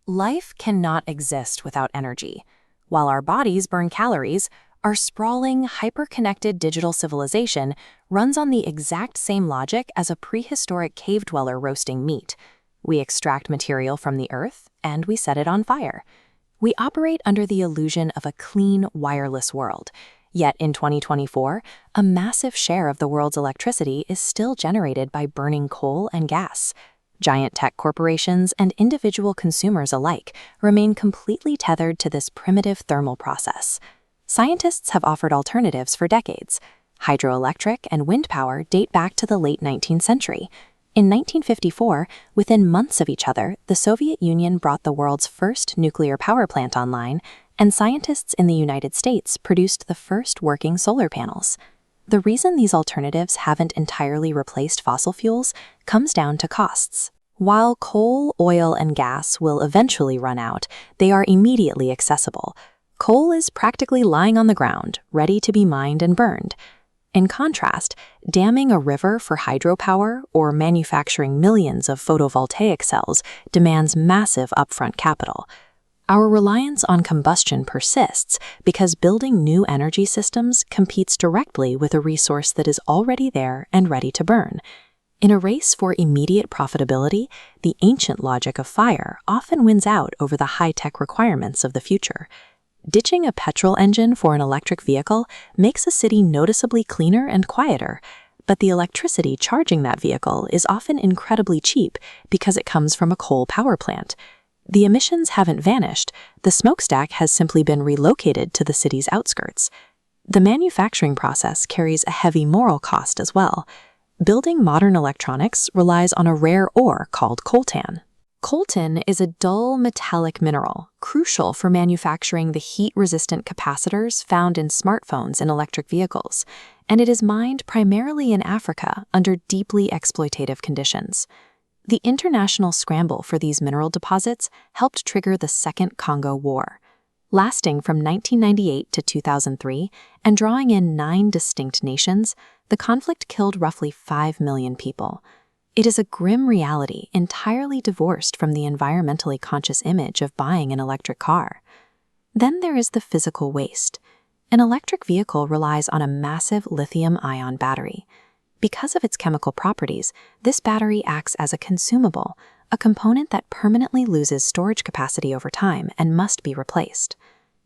Life cannot exist without energy. While our bodies burn calories, our sprawling, hyper-connected digital civilization runs on the exact same logic as a prehistoric cave dweller roasting meat. We extract material from the earth, and we set it on fire. We operate under the illusion of a clean, wireless world. Yet in 2024, a massive share of the world's electricity is still generated by burning coal and gas. Giant tech corporations and individual consumers alike remain completely tethered to this primitive thermal process. Scientists have offered alternatives for decades. Hydroelectric and wind power date back to the late 19th century. In 1954, within months of each other, the Soviet Union brought the world's first nuclear power plant online, and scientists in the United States produced the first working solar panels. The reason these alternatives haven't entirely replaced fossil fuels comes down to costs. While coal, oil, and gas will eventually run out, they are immediately accessible. Coal is practically lying on the ground, ready to be mined and burned. In contrast, damming a river for hydropower or manufacturing millions of photovoltaic cells demands massive upfront capital. Our reliance on combustion persists because building new energy systems competes directly with a resource that is already there and ready to burn. In a race for immediate profitability, the ancient logic of fire often wins out over the high-tech requirements of the future. Ditching a petrol engine for an electric vehicle makes a city noticeably cleaner and quieter, but the electricity charging that vehicle is often incredibly cheap because it comes from a coal power plant. The emissions haven't vanished, the smokestack has simply been relocated to the city's outskirts. The manufacturing process carries a heavy moral cost as well. Building modern electronics relies on a rare ore called coltan. Coltan is a dull metallic mineral, crucial for manufacturing the heat-resistant capacitors found in smartphones and electric vehicles, and it is mined primarily in Africa under deeply exploitative conditions. The international scramble for these mineral deposits helped trigger the Second Congo War. Lasting from 1998 to 2003 and drawing in 9 distinct nations, the conflict killed roughly 5 million people. It is a grim reality entirely divorced from the environmentally conscious image of buying an electric car. Then there is the physical waste. An electric vehicle relies on a massive lithium-ion battery. Because of its chemical properties, this battery acts as a consumable, a component that permanently loses storage capacity over time and must be replaced.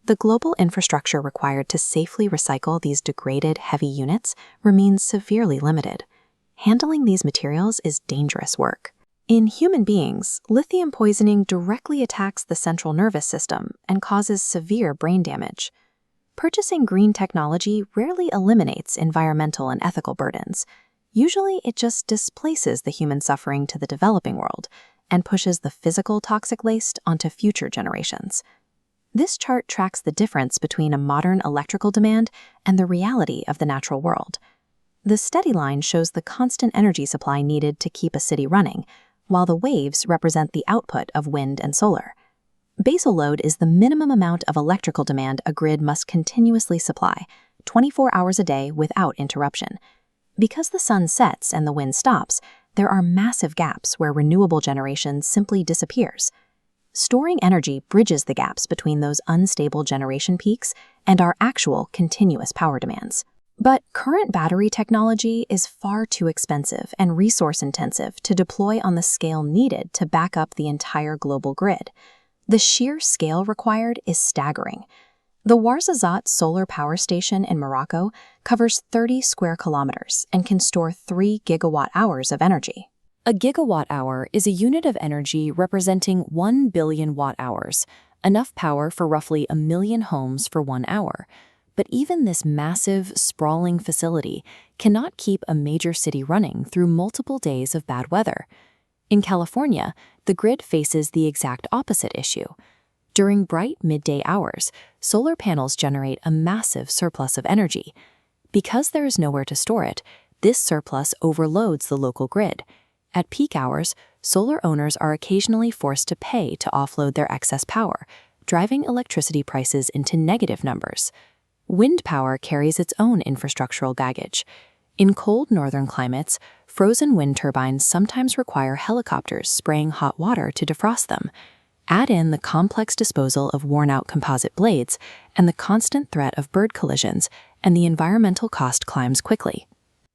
The global infrastructure required to safely recycle these degraded, heavy units remains severely limited. Handling these materials is dangerous work. In human beings, lithium poisoning directly attacks the central nervous system and causes severe brain damage. Purchasing green technology rarely eliminates environmental and ethical burdens. Usually, it just displaces the human suffering to the developing world and pushes the physical toxic waste onto future generations. This chart tracks the difference between a modern electrical demand and the reality of the natural world. The steady line shows the constant energy supply needed to keep a city running, while the waves represent the output of wind and solar. Baseload is the minimum amount of electrical demand a grid must continuously supply, 24 hours a day without interruption. Because the sun sets and the wind stops, there are massive gaps where renewable generation simply disappears. Storing energy bridges the gaps between those unstable generation peaks and our actual continuous power demands. But current battery technology is far too expensive and resource-intensive to deploy on the scale needed to back up the entire global grid. The sheer scale required is staggering. The Ouarzazate solar power station in Morocco covers 30 square kilometers and can store 3 gigawatt-hours of energy. A gigawatt-hour is a unit of energy representing 1 billion watt-hours, enough power for roughly 1 million homes for 1 hour. But even this massive, sprawling facility cannot keep a major city running through multiple days of bad weather. In California, the grid faces the exact opposite issue. During bright midday hours, solar panels generate a massive surplus of energy. Because there is nowhere to store it, this surplus overloads the local grid. At peak hours, solar owners are occasionally forced to pay to offload their excess power, driving electricity prices into negative numbers. Wind power carries its own infrastructural baggage. In cold northern climates, frozen wind turbines sometimes require helicopters spraying hot water to defrost them. Add in the complex disposal of worn-out composite blades and the constant threat of bird collisions, and the environmental cost climbs quickly.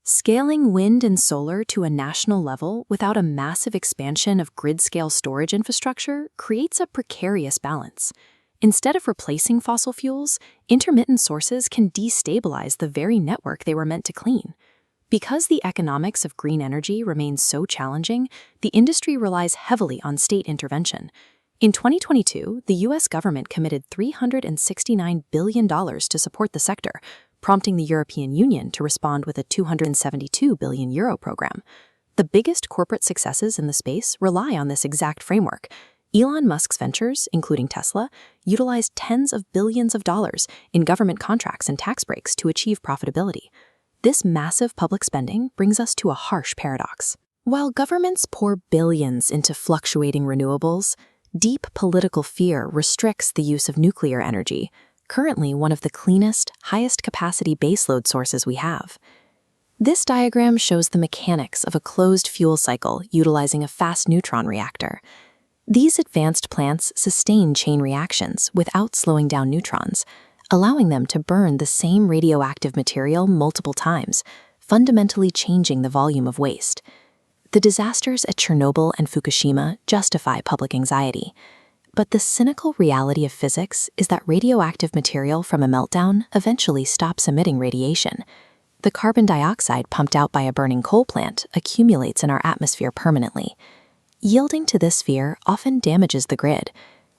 Scaling wind and solar to a national level without a massive expansion of grid-scale storage infrastructure creates a precarious balance. Instead of replacing fossil fuels, intermittent sources can destabilize the very network they were meant to clean. Because the economics of green energy remains so challenging, the industry relies heavily on state intervention. In 2022, the U.S. government committed $369 billion to support the sector, prompting the European Union to respond with a €272 billion program. The biggest corporate successes in the space rely on this exact framework. Elon Musk's ventures, including Tesla, utilized tens of billions of dollars in government contracts and tax breaks to achieve profitability. This massive public spending brings us to a harsh paradox. While governments pour billions into fluctuating renewables, deep political fear restricts the use of nuclear energy, currently one of the cleanest, highest-capacity baseload sources we have. This diagram shows the mechanics of a closed fuel cycle utilizing a fast neutron reactor. These advanced plants sustain chain reactions without slowing down neutrons, allowing them to burn the same radioactive material multiple times, fundamentally changing the volume of waste. The disasters at Chernobyl and Fukushima justify public anxiety. But the cynical reality of physics is that radioactive material from a meltdown eventually stops emitting radiation. The carbon dioxide pumped out by a burning coal plant accumulates in our atmosphere permanently. Yielding to this fear often damages the grid.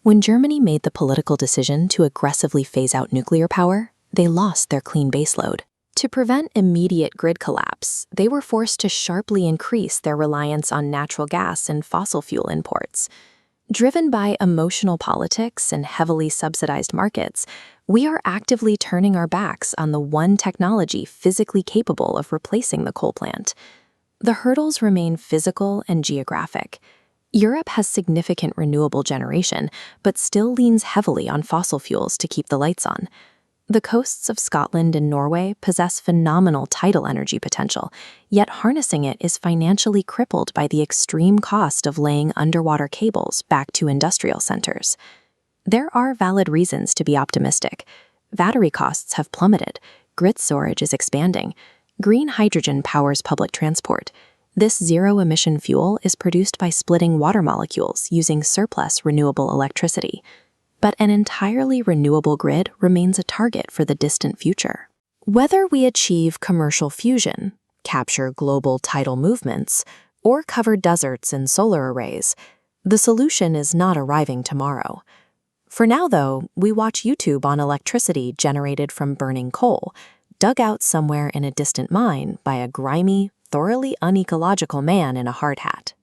When Germany made the political decision to aggressively phase out nuclear power, they lost their clean baseload. To prevent immediate grid collapse, they were forced to sharply increase their reliance on natural gas and fossil fuel imports. Driven by emotional politics and heavily subsidized markets, we are actively turning our backs on the one technology physically capable of replacing the coal plant. The hurdles remain physical and geographic. Europe has significant renewable generation, but still leans heavily on fossil fuels to keep the lights on. The coasts of Scotland and Norway possess phenomenal tidal energy potential, yet harnessing it is financially crippled by the extreme cost of laying underwater cables back to industrial centers. There are valid reasons to be optimistic. Battery costs have plummeted, grid storage is expanding, green hydrogen powers public transport. This zero-emission fuel is produced by splitting water molecules using surplus renewable electricity. But an entirely renewable grid remains a target for the distant future. Whether we achieve commercial fusion, capture global tidal movements, or cover deserts in solar arrays, the solution is not arriving tomorrow. For now, though, we watch YouTube on electricity generated from burning coal, dug out somewhere in a distant mine by a grimy, thoroughly unecological man in a hard hat.